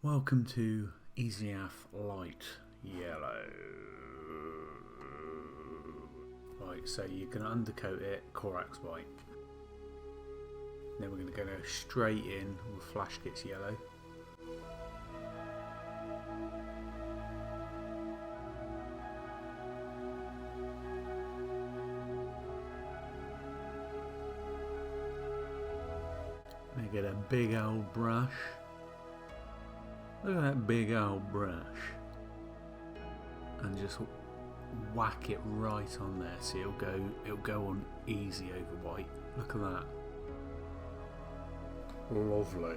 Welcome to Iyanden Light Yellow. Right, so you're going to undercoat it Corax white. Then we're going to go straight in with Flash Kits yellow. Then get a big old brush. Look at that big old brush. And just whack it right on there, so it'll go on easy over white. Look at that. Lovely.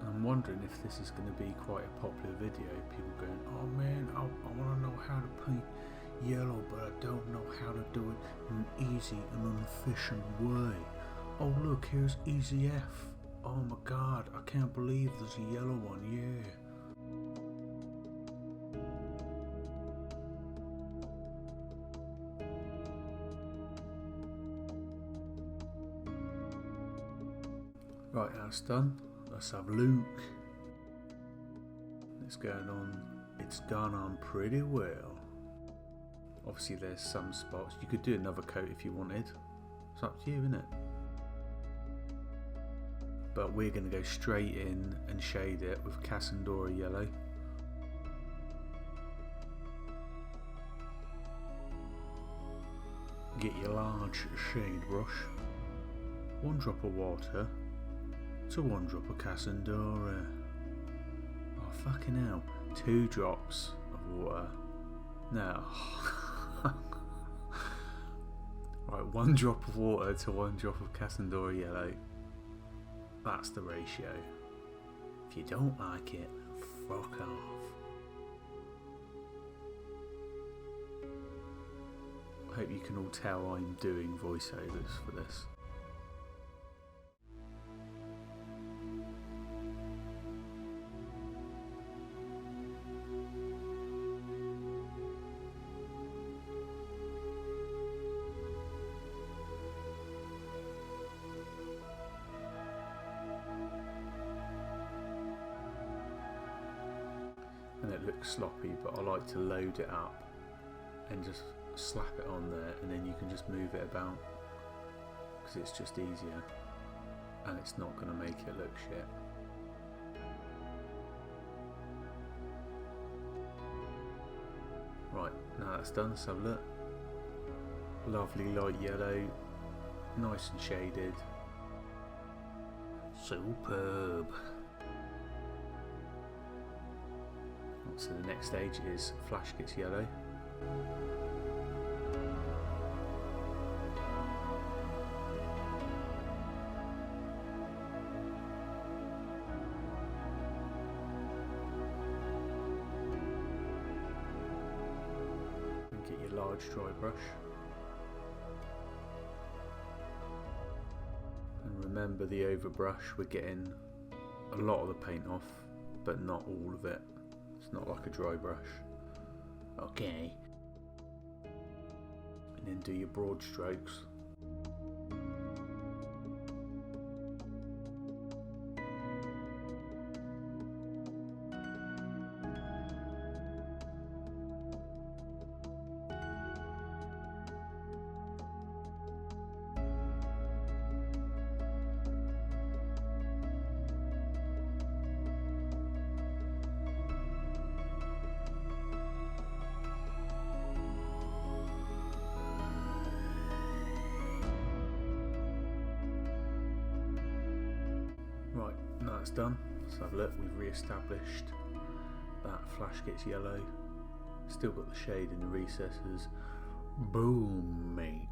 I'm wondering if this is going to be quite a popular video. People going, oh man, I want to know how to paint yellow, but I don't know how to do it in an easy and inefficient way. Oh look, here's Easy F. Oh my god, I can't believe there's a yellow one, yeah. Right, that's done. Let's have a look. It's going on. It's gone on pretty well. Obviously there's some spots. You could do another coat if you wanted. It's up to you, isn't it? But we're going to go straight in and shade it with Cassandora yellow. Get your large shade brush. 1 drop of water to 1 drop of Cassandora. Oh fucking hell. 2 drops of water. Now. Right, 1 drop of water to 1 drop of Cassandora yellow. That's the ratio. If you don't like it, fuck off. I hope you can all tell I'm doing voiceovers for this. And it looks sloppy, but I like to load it up and just slap it on there, and then you can just move it about because it's just easier and it's not going to make it look shit. Right, now that's done, let's have a look. Lovely light yellow, nice and shaded. Superb. So the next stage is Flash Kits yellow. And get your large dry brush. And remember the overbrush, we're getting a lot of the paint off, but not all of it. It's not like a dry brush. Okay. And then do your broad strokes. Right, now it's done. Let's have a look. We've re-established that Flash Kits yellow. Still got the shade in the recesses. Boom, mate.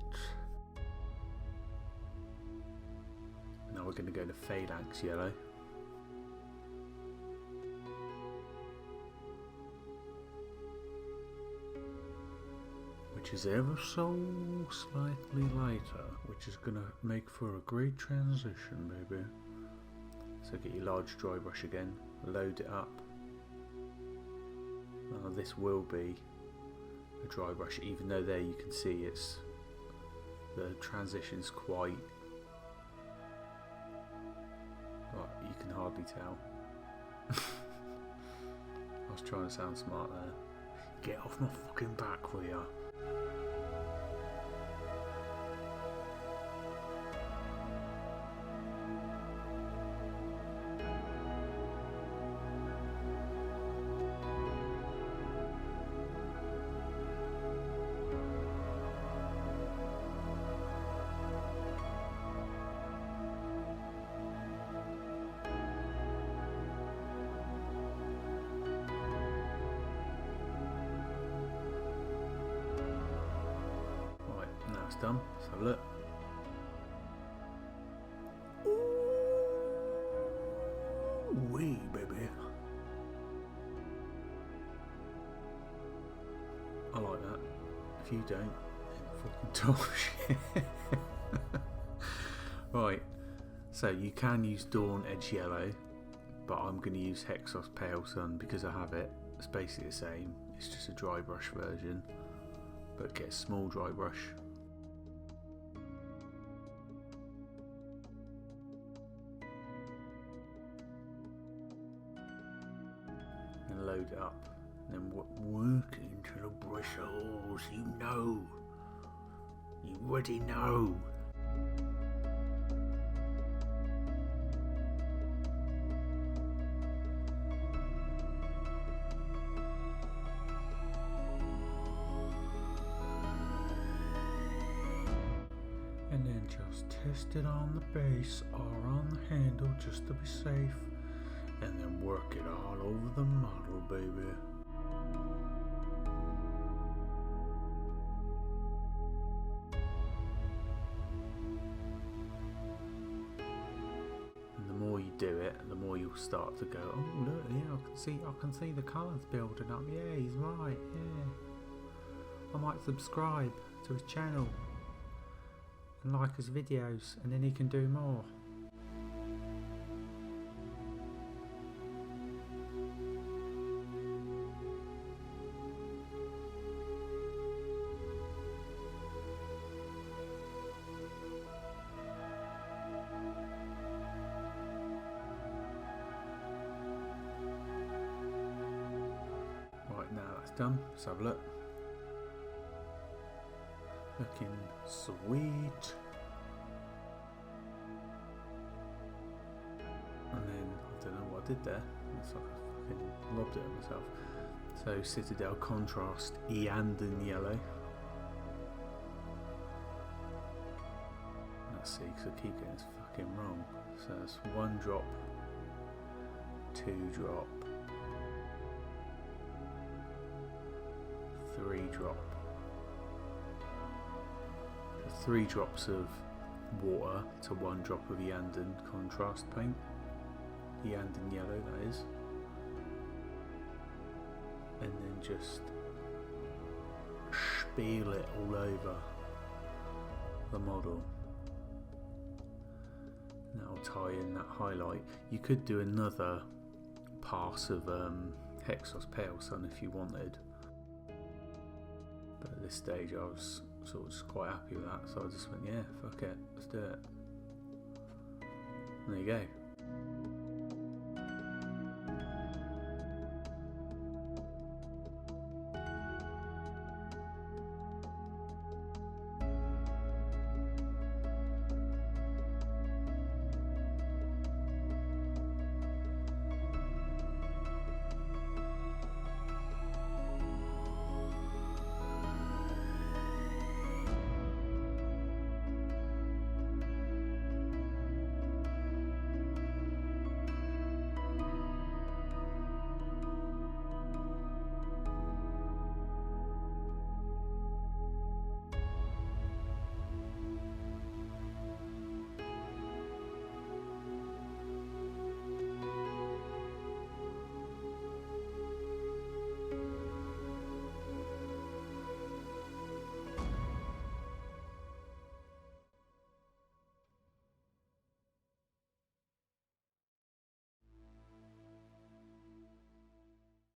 Now we're going to go to Phalanx yellow. Which is ever so slightly lighter, which is going to make for a great transition, baby. So get your large dry brush again, load it up. Now this will be a dry brush, even though there you can see it's the transition's quite, well, you can hardly tell. I was trying to sound smart there. Get off my fucking back, will ya? Done. Let's have a look. Ooh, wee, baby. I like that. If you don't, then fucking talk shit. Right, so you can use Dawn Edge Yellow, but I'm going to use Hexos Pale Sun because I have it. It's basically the same. It's just a dry brush version, but get a small dry brush. And load it up, and then work it into the bristles. You already know. And then just test it on the base or on the handle just to be safe. And then work it all over the model, baby. And the more you do it, the more you'll start to go, oh look, yeah, I can see the colours building up. Yeah, he's right. Yeah, I might subscribe to his channel and like his videos, and then he can do more. Right, now that's done, let's have a look. Looking sweet. And then, I don't know what I did there. It's like I fucking lobbed it at myself. So Citadel Contrast Iyanden Yellow. Let's see, because I keep getting this fucking wrong. So it's 1 drop, 2 drop, 3 drop. 3 drops of water to 1 drop of Iyanden contrast paint. Iyanden Yellow, that is. And then just spiel it all over the model. And that'll tie in that highlight. You could do another pass of Hexos Pale Sun if you wanted. But at this stage I was sort of just quite happy with that, so I just went, yeah, fuck it, let's do it. And there you go.